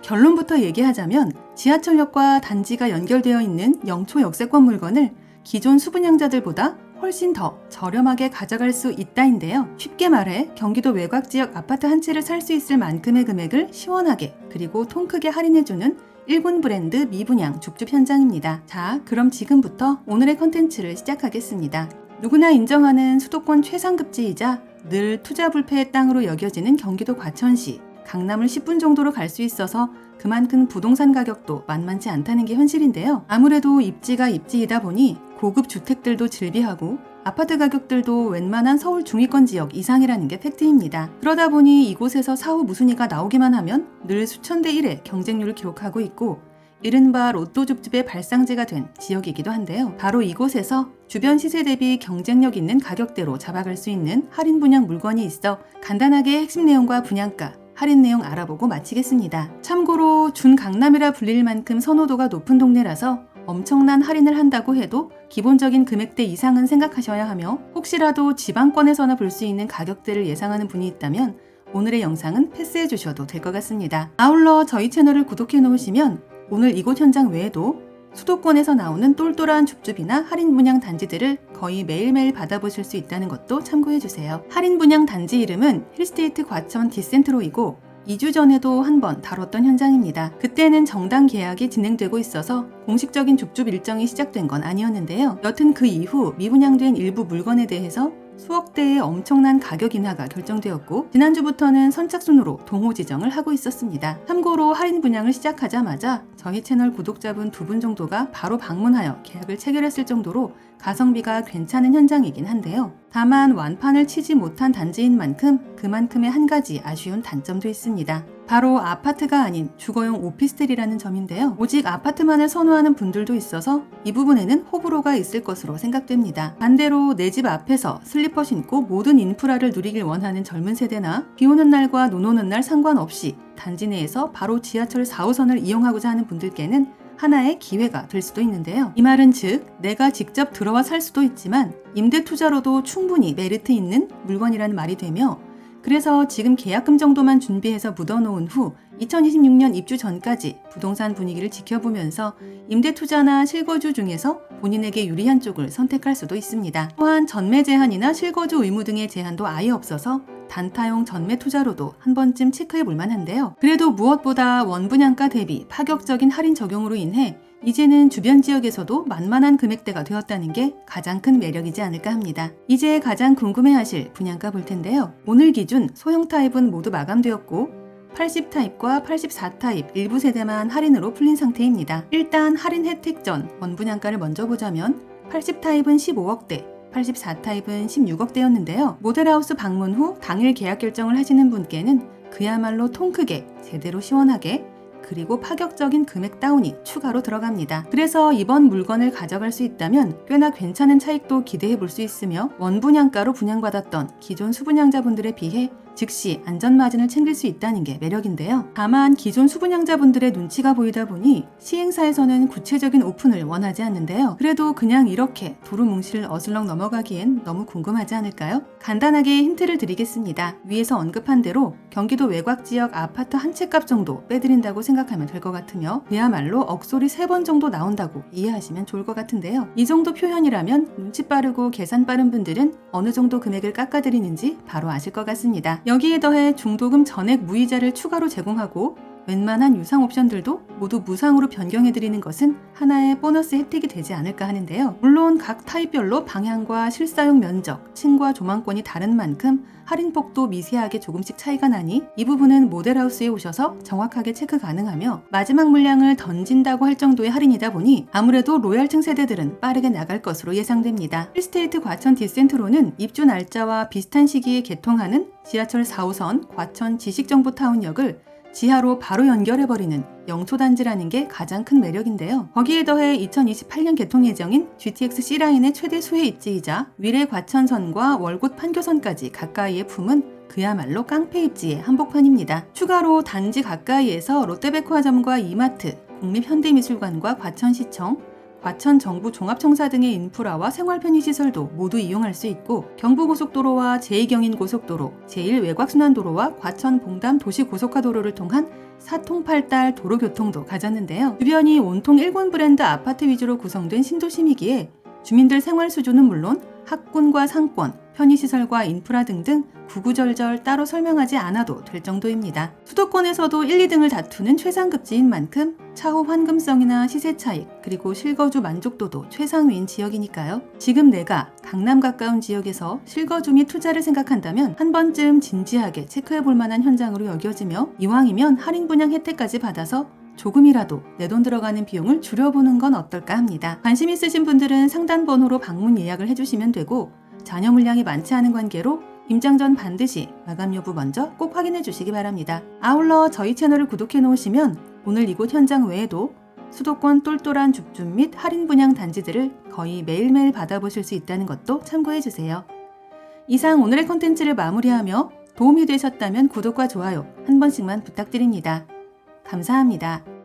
결론부터 얘기하자면 지하철역과 단지가 연결되어 있는 영초 역세권 물건을 기존 수분양자들보다 훨씬 더 저렴하게 가져갈 수 있다인데요. 쉽게 말해 경기도 외곽 지역 아파트 한 채를 살 수 있을 만큼의 금액을 시원하게 그리고 통 크게 할인해주는 일본 브랜드 미분양 줍줍 현장입니다. 자, 그럼 지금부터 오늘의 컨텐츠를 시작하겠습니다. 누구나 인정하는 수도권 최상급지이자 늘 투자 불패의 땅으로 여겨지는 경기도 과천시. 강남을 10분 정도로 갈 수 있어서 그만큼 부동산 가격도 만만치 않다는 게 현실인데요. 아무래도 입지가 입지이다 보니 고급 주택들도 즐비하고 아파트 가격들도 웬만한 서울 중위권 지역 이상이라는 게 팩트입니다. 그러다 보니 이곳에서 사후 무순위가 나오기만 하면 늘 수천 대 1의 경쟁률을 기록하고 있고 이른바 로또 줍줍의 발상지가 된 지역이기도 한데요. 바로 이곳에서 주변 시세 대비 경쟁력 있는 가격대로 잡아갈 수 있는 할인 분양 물건이 있어 간단하게 핵심 내용과 분양가, 할인 내용 알아보고 마치겠습니다. 참고로 준강남이라 불릴 만큼 선호도가 높은 동네라서 엄청난 할인을 한다고 해도 기본적인 금액대 이상은 생각하셔야 하며 혹시라도 지방권에서나 볼 수 있는 가격대를 예상하는 분이 있다면 오늘의 영상은 패스해 주셔도 될 것 같습니다. 아울러 저희 채널을 구독해 놓으시면 오늘 이곳 현장 외에도 수도권에서 나오는 똘똘한 줍줍이나 할인 분양 단지들을 거의 매일매일 받아보실 수 있다는 것도 참고해주세요. 할인 분양 단지 이름은 힐스테이트 과천 디센트로이고 2주 전에도 한번 다뤘던 현장입니다. 그때는 정당 계약이 진행되고 있어서 공식적인 줍줍 일정이 시작된 건 아니었는데요. 여튼 그 이후 미분양된 일부 물건에 대해서 수억대의 엄청난 가격 인하가 결정되었고 지난주부터는 선착순으로 동호 지정을 하고 있었습니다. 참고로 할인 분양을 시작하자마자 저희 채널 구독자분 2분 정도가 바로 방문하여 계약을 체결했을 정도로 가성비가 괜찮은 현장이긴 한데요. 다만 완판을 치지 못한 단지인 만큼 그만큼의 한 가지 아쉬운 단점도 있습니다. 바로 아파트가 아닌 주거용 오피스텔이라는 점인데요. 오직 아파트만을 선호하는 분들도 있어서 이 부분에는 호불호가 있을 것으로 생각됩니다. 반대로 내 집 앞에서 슬리퍼 신고 모든 인프라를 누리길 원하는 젊은 세대나 비 오는 날과 눈 오는 날 상관없이 단지 내에서 바로 지하철 4호선을 이용하고자 하는 분들께는 하나의 기회가 될 수도 있는데요. 이 말은 즉 내가 직접 들어와 살 수도 있지만 임대 투자로도 충분히 메리트 있는 물건이라는 말이 되며 그래서 지금 계약금 정도만 준비해서 묻어놓은 후 2026년 입주 전까지 부동산 분위기를 지켜보면서 임대 투자나 실거주 중에서 본인에게 유리한 쪽을 선택할 수도 있습니다. 또한 전매 제한이나 실거주 의무 등의 제한도 아예 없어서 단타용 전매 투자로도 한 번쯤 체크해 볼 만한데요. 그래도 무엇보다 원분양가 대비 파격적인 할인 적용으로 인해 이제는 주변 지역에서도 만만한 금액대가 되었다는 게 가장 큰 매력이지 않을까 합니다. 이제 가장 궁금해하실 분양가 볼 텐데요. 오늘 기준 소형 타입은 모두 마감되었고 80 타입과 84 타입 일부 세대만 할인으로 풀린 상태입니다. 일단 할인 혜택 전 원분양가를 먼저 보자면 80 타입은 15억대, 84 타입은 16억대였는데요. 모델하우스 방문 후 당일 계약 결정을 하시는 분께는 그야말로 통 크게 제대로 시원하게 그리고 파격적인 금액 다운이 추가로 들어갑니다. 그래서 이번 물건을 가져갈 수 있다면 꽤나 괜찮은 차익도 기대해 볼 수 있으며 원분양가로 분양받았던 기존 수분양자분들에 비해 즉시 안전마진을 챙길 수 있다는 게 매력인데요. 다만 기존 수분양자분들의 눈치가 보이다 보니 시행사에서는 구체적인 오픈을 원하지 않는데요. 그래도 그냥 이렇게 두루뭉실 어슬렁 넘어가기엔 너무 궁금하지 않을까요? 간단하게 힌트를 드리겠습니다. 위에서 언급한 대로 경기도 외곽 지역 아파트 한 채 값 정도 빼드린다고 생각하면 될 것 같으며 그야말로 억소리 3번 정도 나온다고 이해하시면 좋을 것 같은데요. 이 정도 표현이라면 눈치 빠르고 계산 빠른 분들은 어느 정도 금액을 깎아드리는지 바로 아실 것 같습니다. 여기에 더해 중도금 전액 무이자를 추가로 제공하고 웬만한 유상 옵션들도 모두 무상으로 변경해드리는 것은 하나의 보너스 혜택이 되지 않을까 하는데요. 물론 각 타입별로 방향과 실사용 면적, 층과 조망권이 다른 만큼 할인폭도 미세하게 조금씩 차이가 나니 이 부분은 모델하우스에 오셔서 정확하게 체크 가능하며 마지막 물량을 던진다고 할 정도의 할인이다 보니 아무래도 로얄층 세대들은 빠르게 나갈 것으로 예상됩니다. 힐스테이트 과천 디센트로는 입주 날짜와 비슷한 시기에 개통하는 지하철 4호선 과천 지식정보타운역을 지하로 바로 연결해버리는 영초단지라는 게 가장 큰 매력인데요. 거기에 더해 2028년 개통 예정인 GTX C라인의 최대 수혜 입지이자 위례 과천선과 월곶 판교선까지 가까이에 품은 그야말로 깡패 입지의 한복판입니다. 추가로 단지 가까이에서 롯데백화점과 이마트, 국립현대미술관과 과천시청, 과천 정부 종합청사 등의 인프라와 생활 편의시설도 모두 이용할 수 있고 경부고속도로와 제2경인고속도로, 제1외곽순환도로와 과천 봉담 도시고속화도로를 통한 4통팔달 도로교통도 가졌는데요. 주변이 온통 일본 브랜드 아파트 위주로 구성된 신도심이기에 주민들 생활 수준은 물론 학군과 상권, 편의시설과 인프라 등등 구구절절 따로 설명하지 않아도 될 정도입니다. 수도권에서도 1, 2등을 다투는 최상급지인 만큼 차후 환금성이나 시세 차익, 그리고 실거주 만족도도 최상위인 지역이니까요. 지금 내가 강남 가까운 지역에서 실거주 및 투자를 생각한다면 한 번쯤 진지하게 체크해 볼 만한 현장으로 여겨지며 이왕이면 할인 분양 혜택까지 받아서 조금이라도 내 돈 들어가는 비용을 줄여보는 건 어떨까 합니다. 관심 있으신 분들은 상단 번호로 방문 예약을 해주시면 되고 잔여 물량이 많지 않은 관계로 임장 전 반드시 마감 여부 먼저 꼭 확인해 주시기 바랍니다. 아울러 저희 채널을 구독해 놓으시면 오늘 이곳 현장 외에도 수도권 똘똘한 줍줍 및 할인 분양 단지들을 거의 매일매일 받아보실 수 있다는 것도 참고해 주세요. 이상 오늘의 콘텐츠를 마무리하며 도움이 되셨다면 구독과 좋아요 한 번씩만 부탁드립니다. 감사합니다.